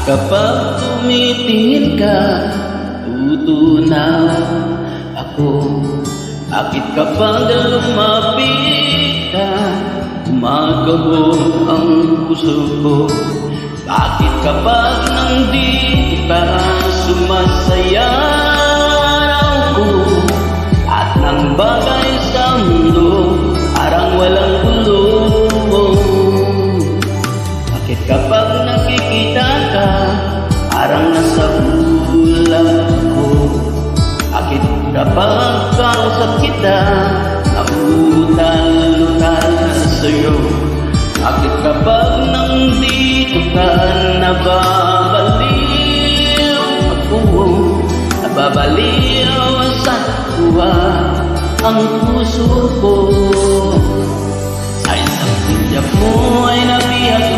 kapag tumitingin ka, tutunaw ako. Bakit kapag lumapit ka, gumagabog ang puso ko? Bakit kapag nandito ka, sumasaya ako? At ang bagay sa mundo, parang walang gulo. Bakit kapag nakikita ka, parang nasa ulap ko? Bakit kapag kausap kita, nauutal-utal sa'yo? Bakit kapag nandito ka, nababaliw ako? Nababaliw sa tuwa ang puso ko. Sa isang tiyak mo ay nabihag